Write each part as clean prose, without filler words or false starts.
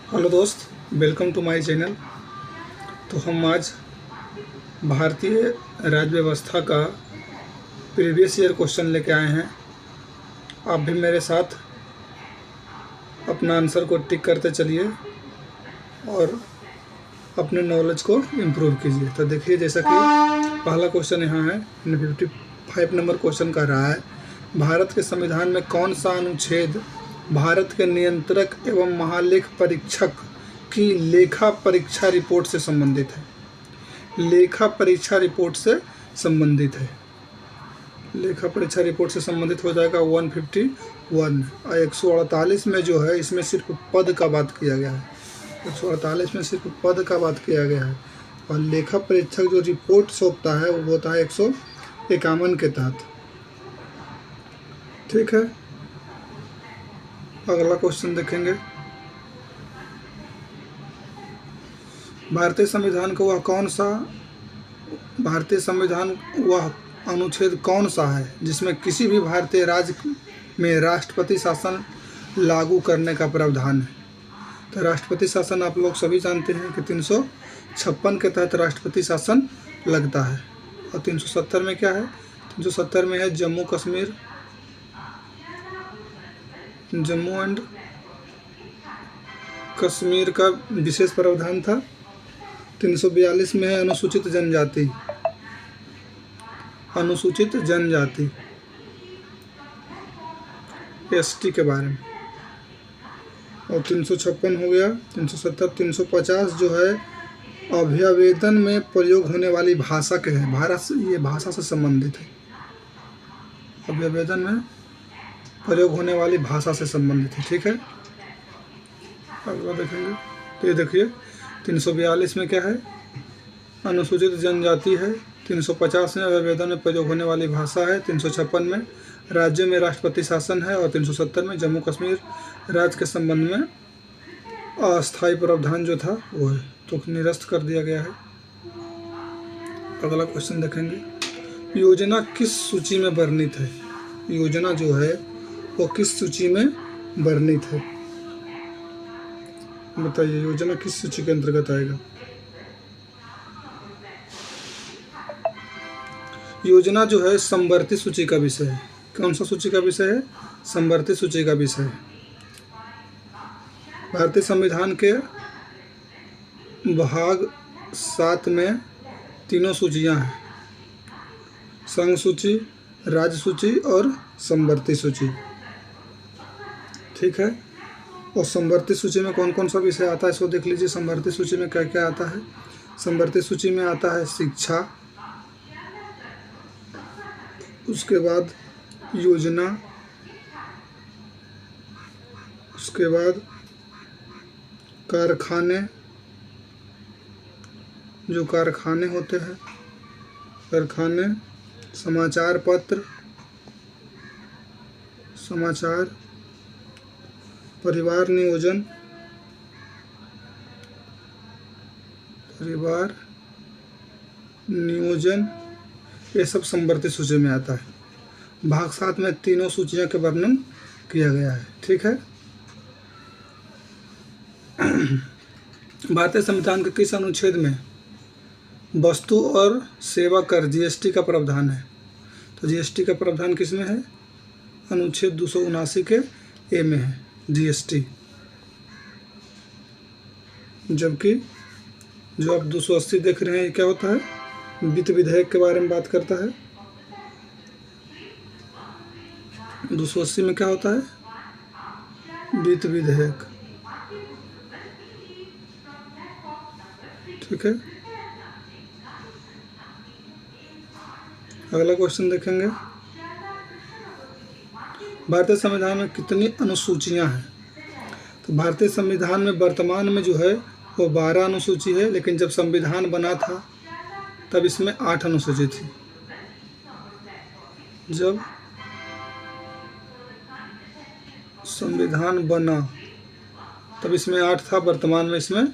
Hello दोस्त, welcome to my channel. तो हम आज भारतीय राज्य व्यवस्था का प्रीवियस ईयर क्वेश्चन लेके आए हैं। आप भी मेरे साथ अपना आंसर को टिक करते चलिए और अपने नॉलेज को इम्प्रूव कीजिए। तो देखिए, जैसा कि पहला क्वेश्चन यहाँ है, 55 नंबर क्वेश्चन का रहा है, भारत के संविधान में कौन सा अनुच्छेद भारत के नियंत्रक एवं महालेख परीक्षक की लेखा परीक्षा रिपोर्ट से संबंधित है। लेखा परीक्षा रिपोर्ट से संबंधित है। लेखा परीक्षा रिपोर्ट से संबंधित हो जाएगा 151 और 148 में जो है, इसमें सिर्फ पद का बात किया गया है। 148 में सिर्फ पद का बात किया गया है और लेखा परीक्षक जो रिपोर्ट सौंपता है वो होता है 151 के तहत। ठीक है, अगला क्वेश्चन देखेंगे। भारतीय संविधान वह अनुच्छेद कौन सा है जिसमें किसी भी भारतीय राज्य में राष्ट्रपति शासन लागू करने का प्रावधान है। तो राष्ट्रपति शासन आप लोग सभी जानते हैं कि 356 के तहत राष्ट्रपति शासन लगता है। और 370 में क्या है? 370 में है जम्मू एंड कश्मीर का विशेष प्रावधान था। 342 में है अनुसूचित जनजाति एसटी के बारे में। और 356 हो गया। 370, 350 जो है अभ्यावेदन में प्रयोग होने वाली भाषा के है। ये भाषा से संबंधित है। अभ्यावेदन में प्रयोग होने वाली भाषा से संबंधित है। ठीक है, अगला देखेंगे। तो ये देखिए, 342 में क्या है? अनुसूचित जनजाति है। 350 में अभ्यावेदन में प्रयोग होने वाली भाषा है। 356 में राज्य में राष्ट्रपति शासन है और 370 में जम्मू कश्मीर राज्य के संबंध में अस्थायी प्रावधान जो था वो है, तो निरस्त कर दिया गया है। अगला क्वेश्चन देखेंगे। योजना किस सूची में वर्णित है? योजना जो है वो किस सूची में वर्णित है? बताइए, योजना किस सूची के अंतर्गत आएगा? योजना जो है समवर्ती सूची का विषय है। कौन सा सूची का विषय है? समवर्ती सूची का विषय है। भारतीय संविधान के भाग 7 में तीनों सूचियां हैं: संघ सूची, राज्य सूची और समवर्ती सूची। ठीक है, और समवर्ती सूची में कौन कौन सा विषय आता है इसको देख लीजिए। समवर्ती सूची में क्या क्या आता है? समवर्ती सूची में आता है शिक्षा, उसके बाद योजना, उसके बाद कारखाने, जो कारखाने होते हैं, कारखाने, समाचार पत्र, परिवार नियोजन, ये सब समवर्ती सूची में आता है। भाग 7 में तीनों सूचियों के वर्णन किया गया है। ठीक है, भारतीय संविधान के किस अनुच्छेद में वस्तु और सेवा कर जीएसटी का प्रावधान है? तो जीएसटी का प्रावधान किस में है? अनुच्छेद 279 के ए में है जीएसटी। जबकि जो आप 280 देख रहे हैं, ये क्या होता है? वित्त विधेयक के बारे में बात करता है। 280 में क्या होता है? वित्त विधेयक। ठीक है, अगला क्वेश्चन देखेंगे। भारतीय संविधान में कितनी अनुसूचियां हैं? तो भारतीय संविधान में वर्तमान में जो है वो 12 अनुसूची है, लेकिन जब संविधान बना था तब इसमें 8 अनुसूची थी। जब संविधान बना तब इसमें 8 था, वर्तमान में इसमें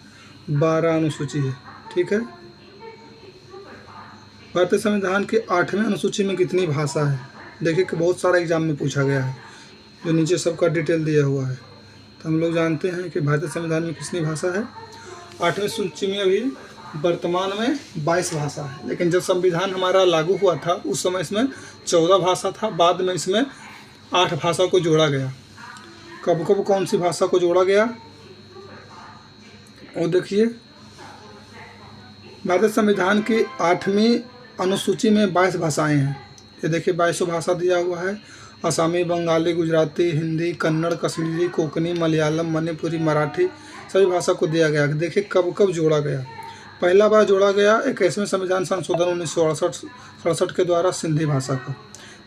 12 अनुसूची है। ठीक है, भारतीय संविधान की 8वें अनुसूची में कितनी भाषा है? देखिए कि बहुत सारा एग्जाम में पूछा गया है, जो नीचे सबका डिटेल दिया हुआ है। तो हम लोग जानते हैं कि भारतीय संविधान में कितनी भाषा है? 8वीं सूची में अभी वर्तमान में 22 भाषा है, लेकिन जब संविधान हमारा लागू हुआ था उस समय इसमें 14 भाषा था। बाद में इसमें 8 भाषा को जोड़ा गया। कब कब कौन सी भाषा को जोड़ा गया वो देखिए। भारतीय संविधान की 8वीं अनुसूची में 22 भाषाएं हैं। ये देखिए 22 भाषा दिया हुआ है। असमी, बंगाली, गुजराती, हिंदी, कन्नड़, कश्मीरी, कोंकणी, मलयालम, मणिपुरी, मराठी सभी भाषा को दिया गया। देखिए कब कब जोड़ा गया। पहला बार जोड़ा गया 21वें संविधान संशोधन 1967 के द्वारा सिंधी भाषा का।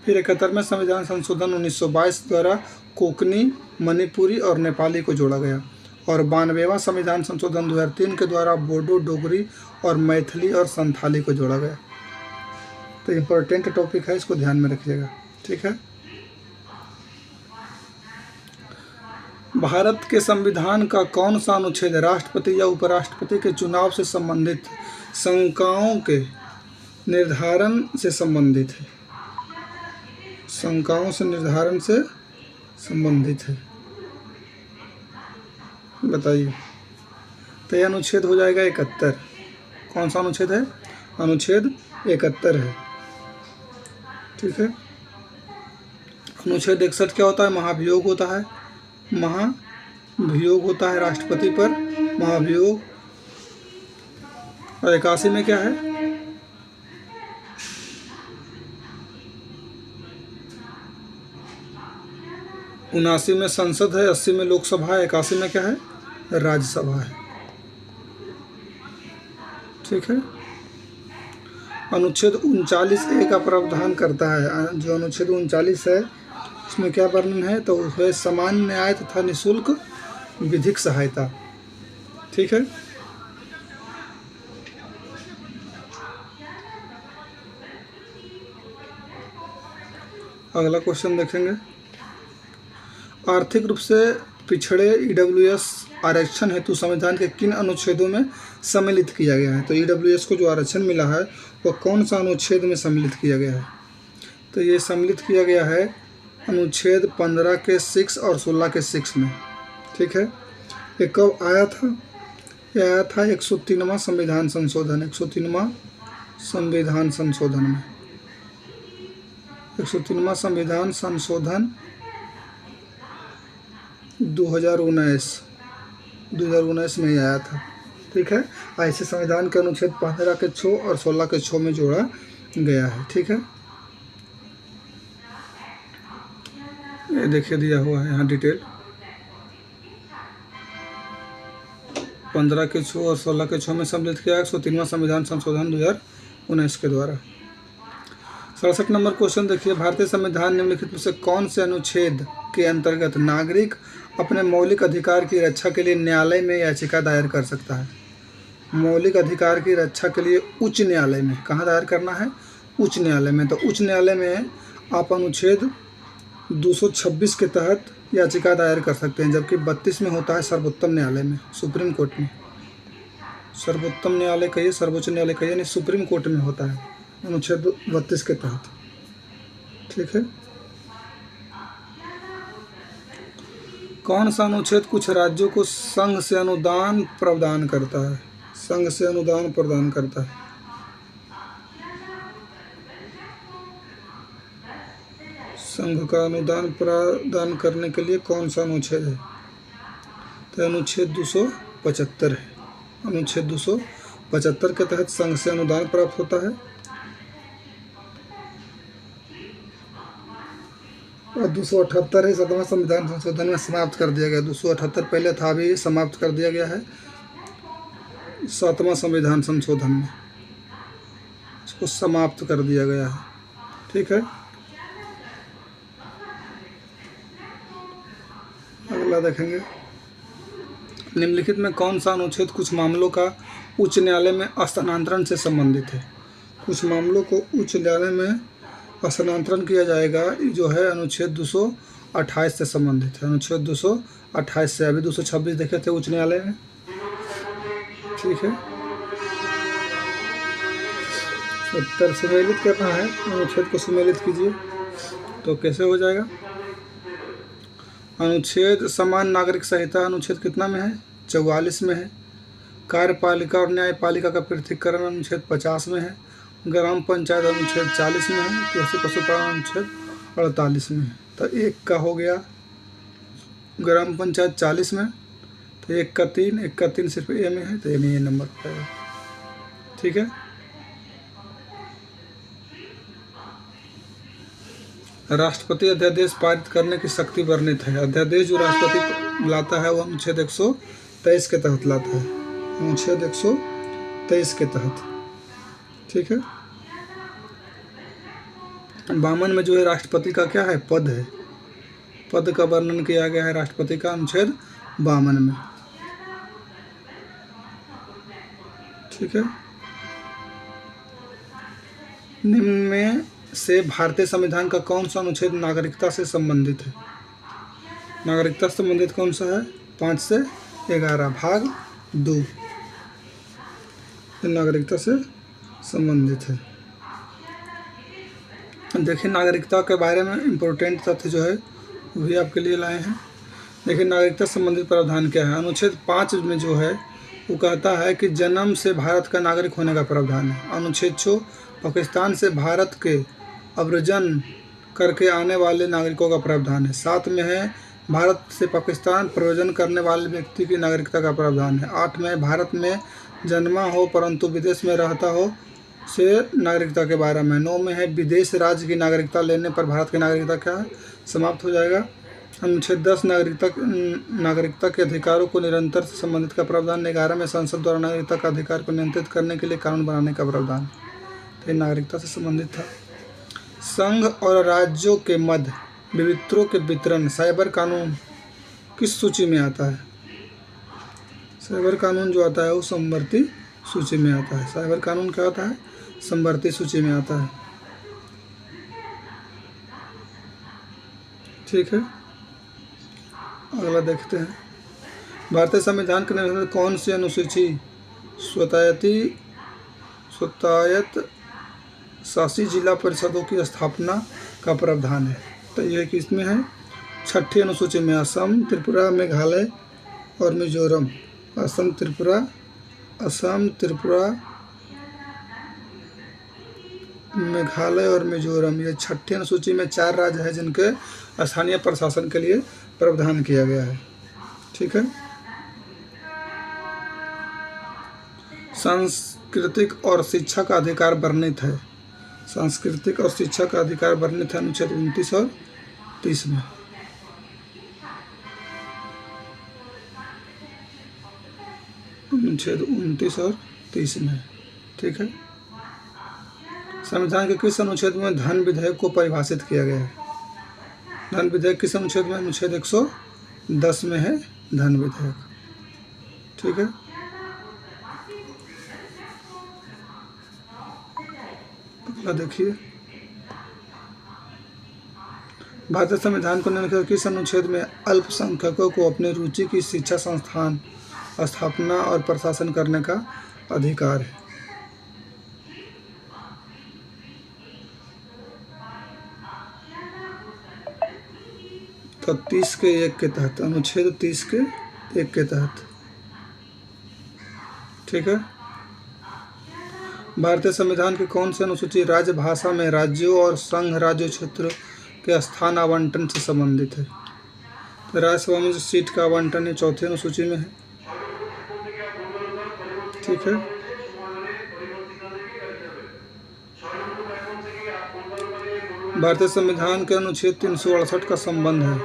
फिर 71वें संविधान संशोधन 1922 द्वारा कोंकणी, मणिपुरी और नेपाली को जोड़ा गया। और 92वां संविधान संशोधन 2003 के द्वारा बोडो, डोगरी और मैथिली और संथाली को जोड़ा गया। तो इम्पोर्टेंट टॉपिक है, इसको ध्यान में रखिएगा, ठीक है। भारत के संविधान का कौन सा अनुच्छेद राष्ट्रपति या उपराष्ट्रपति के चुनाव से संबंधित शंकाओं के निर्धारण से संबंधित है? शंकाओं से निर्धारण से संबंधित है, बताइए। तो यह अनुच्छेद हो जाएगा 71। कौन सा अनुच्छेद है? अनुच्छेद 71 है, ठीक है। अनुच्छेद 61 क्या होता है? महाभियोग होता है। महाभियोग होता है राष्ट्रपति पर, महाभियोग। और 81 में क्या है? उनासी में संसद है, 80 में लोकसभा है, 81 में क्या है? राज्यसभा है, ठीक है। अनुच्छेद 39A का प्रावधान करता है। जो अनुच्छेद 39 है इसमें क्या वर्णन है? तो उसमें समान न्याय तथा निःशुल्क विधिक सहायता, ठीक है। अगला क्वेश्चन देखेंगे। आर्थिक रूप से पिछड़े EWS आरक्षण हेतु संविधान के किन अनुच्छेदों में सम्मिलित किया गया है? तो EWS को जो आरक्षण मिला है वो कौन सा अनुच्छेद में सम्मिलित किया गया है? तो ये सम्मिलित किया गया है अनुच्छेद 15 के 6 और 16 के 6 में, ठीक है। ये कब आया था? ये आया था 103वां संविधान संशोधन, 103वां संविधान संशोधन में। 103वां संविधान संशोधन 2019 में ही आया था, ठीक है। ऐसे संविधान के अनुच्छेद 15 के 6 और 16 के 6 में जोड़ा गया है, ठीक है। ये देखिए दिया हुआ है यहाँ डिटेल। 15 के 6 और 16 के 6 में सम्मिलित किया 103वां संविधान संशोधन 2019 के द्वारा। 67 नंबर क्वेश्चन देखिए। भारतीय संविधान निम्नलिखित में से कौन से अनुच्छेद के अंतर्गत नागरिक अपने मौलिक अधिकार की रक्षा के लिए न्यायालय में याचिका दायर कर सकता है? मौलिक अधिकार की रक्षा के लिए उच्च न्यायालय में। कहाँ दायर करना है? उच्च न्यायालय में। तो उच्च न्यायालय में आप अनुच्छेद 226 के तहत याचिका दायर कर सकते हैं, जबकि 32 में होता है सर्वोत्तम न्यायालय में, सुप्रीम कोर्ट में। सर्वोत्तम न्यायालय कहिए, सर्वोच्च न्यायालय कहिए, नहीं, सुप्रीम कोर्ट में होता है अनुच्छेद 32 के तहत, ठीक है। कौन सा अनुच्छेद कुछ राज्यों को संघ से अनुदान प्रदान करता है? संघ से अनुदान प्रदान करता है। संघ का अनुदान प्रदान करने के लिए कौन सा अनुच्छेद है? तो अनुच्छेद 275 है। अनुच्छेद 275 के तहत संघ से अनुदान प्राप्त होता है। और 278 है 7वां संविधान संशोधन में समाप्त कर दिया गया। 278 पहले था, अभी समाप्त कर दिया गया है 7वां संविधान संशोधन में, इसको समाप्त कर दिया गया है, ठीक है। अगला देखेंगे। निम्नलिखित में कौन सा अनुच्छेद कुछ मामलों का उच्च न्यायालय में स्थानांतरण से संबंधित है? कुछ मामलों को उच्च न्यायालय में स्थानांतरण किया जाएगा, जो है अनुच्छेद 228 से संबंधित है। अनुच्छेद 228 से। अभी 226 देखे थे उच्च न्यायालय में, ठीक है। 70 सुमेलित करना है, अनुच्छेद को सुमेलित कीजिए। तो कैसे हो जाएगा? अनुच्छेद समान नागरिक संहिता अनुच्छेद कितना में है? 44 में है। कार्यपालिका और न्यायपालिका का पृथक्करण अनुच्छेद 50 में है। ग्राम पंचायत अनुच्छेद 40 में है। कृषि पशुपालन अनुच्छेद 48 में है। तो एक का हो गया ग्राम पंचायत 40 में, तो एक का 3 सिर्फ ए में है, तो ए में ये नंबर पाएगा। ठीक है। राष्ट्रपति अध्यादेश पारित करने की शक्ति वर्णित है। अध्यादेश जो राष्ट्रपति लाता है वो अनुच्छेद 123 के तहत लाता है, अनुच्छेद 123 के तहत। ठीक है। 52 में जो है राष्ट्रपति का क्या है? पद है। पद का वर्णन किया गया है राष्ट्रपति का अनुच्छेद 52 में। ठीक है। निम्न में से भारतीय संविधान का कौन सा अनुच्छेद नागरिकता से संबंधित है? नागरिकता से संबंधित कौन सा है? 5 से 11 भाग 2 नागरिकता से संबंधित है। देखिए नागरिकता के बारे में इम्पोर्टेंट तथ्य जो है वो भी आपके लिए लाए हैं। देखिए नागरिकता से संबंधित प्रावधान क्या है। अनुच्छेद 5 में जो है वो कहता है कि जन्म से भारत का नागरिक होने का प्रावधान है। अनुच्छेद 6 पाकिस्तान से भारत के अव्रजन करके आने वाले नागरिकों का प्रावधान है। 7 में है भारत से पाकिस्तान प्रव्रजन करने वाले व्यक्ति की नागरिकता का प्रावधान है। 8 में भारत में जन्मा हो परंतु विदेश में रहता हो से नागरिकता के बारे में। 9 में है विदेश राज्य की नागरिकता लेने पर भारत की नागरिकता क्या है? समाप्त हो जाएगा। अनुच्छेद 10 नागरिकता के अधिकारों को निरंतर से संबंधित का प्रावधान। 11 में संसद द्वारा नागरिकता का अधिकार को नियंत्रित करने के लिए कानून बनाने का प्रावधान। तो ये नागरिकता से संबंधित था। संघ और राज्यों के मध्य विवित्रों के वितरण साइबर कानून किस सूची में आता है? साइबर कानून जो आता है वो समवर्ती सूची में आता है। साइबर कानून क्या आता है? समवर्ती सूची में आता है। ठीक है। अगला देखते हैं। भारतीय संविधान के अनुसार कौन सी अनुसूची स्वतायत शासी जिला परिषदों की स्थापना का प्रावधान है? तो यह किसमें है? 6ठी अनुसूची में। असम, त्रिपुरा, मेघालय और मिजोरम। असम, त्रिपुरा, मेघालय और मिजोरम, ये 6ठी अनुसूची में 4 राज्य हैं जिनके स्थानीय प्रशासन के लिए प्रावधान किया गया है। ठीक है। सांस्कृतिक और शिक्षा का अधिकार वर्णित है। सांस्कृतिक और शिक्षा का अधिकार वर्णित है अनुच्छेद 29 और 30 में। अनुच्छेद 29 और 30 में। ठीक है। संविधान के किस अनुच्छेद में धन विधेयक को परिभाषित किया गया है? धन विधेयक किस अनुच्छेद में? अनुच्छेद 110 में है धन विधेयक। ठीक है। अगला देखिए। भारतीय संविधान को निम्नलिखित किस अनुच्छेद में अल्पसंख्यकों को अपनी रुचि की शिक्षा संस्थान स्थापना और प्रशासन करने का अधिकार है? तो 30 के 1 के तहत, अनुच्छेद 30 के 1 के तहत। ठीक है। भारतीय संविधान की कौन सी अनुसूची राजभाषा में राज्यों और संघ राज्य क्षेत्र के स्थान आवंटन से संबंधित है? तो राज्यसभा में जो सीट का आवंटन है 4ठी अनुसूची में है। ठीक है। भारतीय संविधान के अनुच्छेद 368 का संबंध है,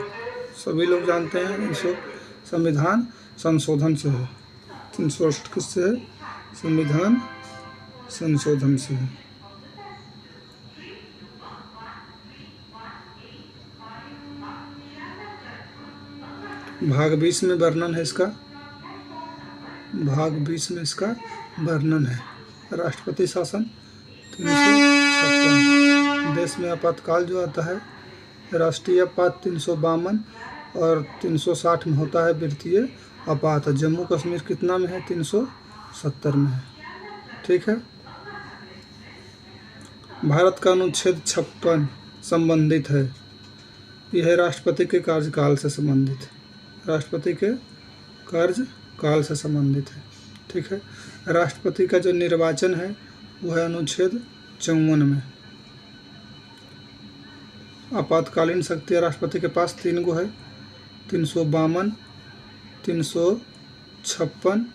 सभी लोग जानते हैं, संविधान संशोधन से है। 368 किससे है? संविधान संशोधन से है। भाग 20 में वर्णन है इसका। भाग 20 में इसका वर्णन है। राष्ट्रपति शासन 356, देश में आपातकाल जो आता है राष्ट्रीय आपात 352 और 360 में होता है वित्तीय आपात। जम्मू कश्मीर कितना में है? 370 में है। ठीक है। भारत का अनुच्छेद 56 संबंधित है यह है राष्ट्रपति के कार्यकाल से संबंधित, राष्ट्रपति के कार्यकाल से संबंधित है। ठीक है। राष्ट्रपति का जो निर्वाचन है वो है अनुच्छेद 54 में। आपातकालीन शक्ति राष्ट्रपति के पास 3 गो है, 352, 356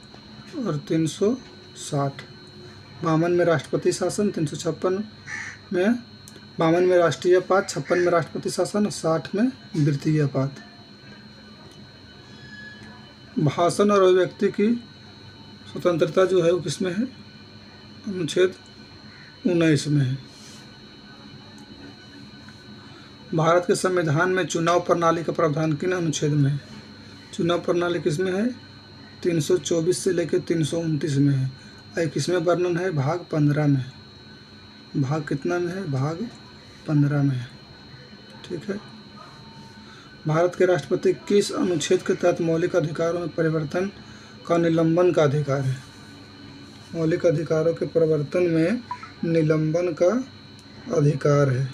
और 360। 52 में राष्ट्रपति शासन, 356 में 52 में राष्ट्रीय आपात, 56 में राष्ट्रपति शासन और 60 में वृत्तीय आपात। भाषण और अभिव्यक्ति की स्वतंत्रता जो है वो किसमें है? अनुच्छेद 19 में है। भारत के संविधान में चुनाव प्रणाली का प्रावधान किन अनुच्छेद में है? चुनाव प्रणाली किसमें है? 324 से लेकर 329 में है। और किसमें वर्णन है? भाग 15 में है। भाग कितना में है? भाग 15 में है। ठीक है। भारत के राष्ट्रपति किस अनुच्छेद के तहत मौलिक अधिकारों में परिवर्तन का निलंबन का अधिकार है? मौलिक अधिकारों के परिवर्तन में निलंबन का अधिकार है।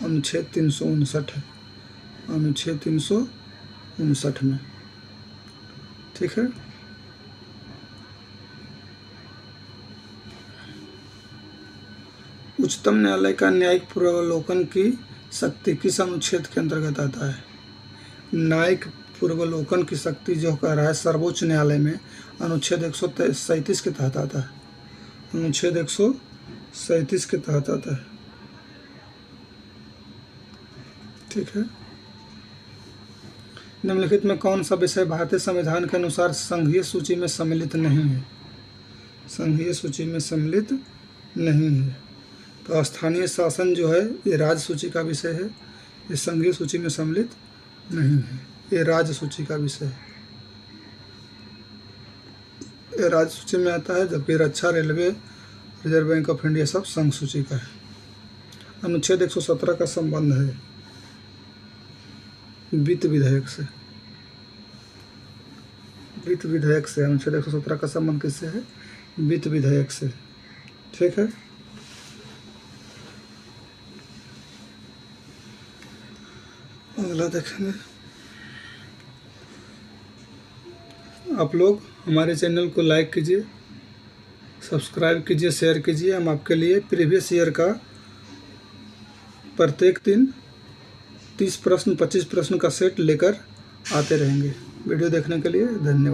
अनुच्छेद 359 है, अनुच्छेद 359 में। ठीक है। उच्चतम न्यायालय का न्यायिक पूर्वावलोकन की शक्ति किस अनुच्छेद के अंतर्गत आता है? न्यायिक पूर्वावलोकन की शक्ति जो कह रहा है सर्वोच्च न्यायालय में अनुच्छेद 137 के तहत आता है। अनुच्छेद 137 के तहत आता है। ठीक है। निम्नलिखित में कौन सा विषय भारतीय संविधान के अनुसार संघीय सूची में सम्मिलित नहीं है? संघीय सूची में सम्मिलित नहीं है। तो स्थानीय शासन जो है ये राज्य सूची का विषय है, ये संघीय सूची में सम्मिलित नहीं है, ये राज्य सूची का विषय है, ये राज्य सूची में आता है। जबकि रक्षा, railway, Reserve Bank of India सब संघ सूची का है। अनुच्छेद 117 का संबंध है वित्त विधेयक से। वित्त विधेयक से अनुच्छेद 117 का संबंध किससे है? वित्त विधेयक से। ठीक है। अगला देखेंगे। आप लोग हमारे चैनल को लाइक कीजिए, सब्सक्राइब कीजिए, शेयर कीजिए। हम आपके लिए प्रीवियस ईयर का प्रत्येक दिन 30 प्रश्न 25 प्रश्न का सेट लेकर आते रहेंगे। वीडियो देखने के लिए धन्यवाद।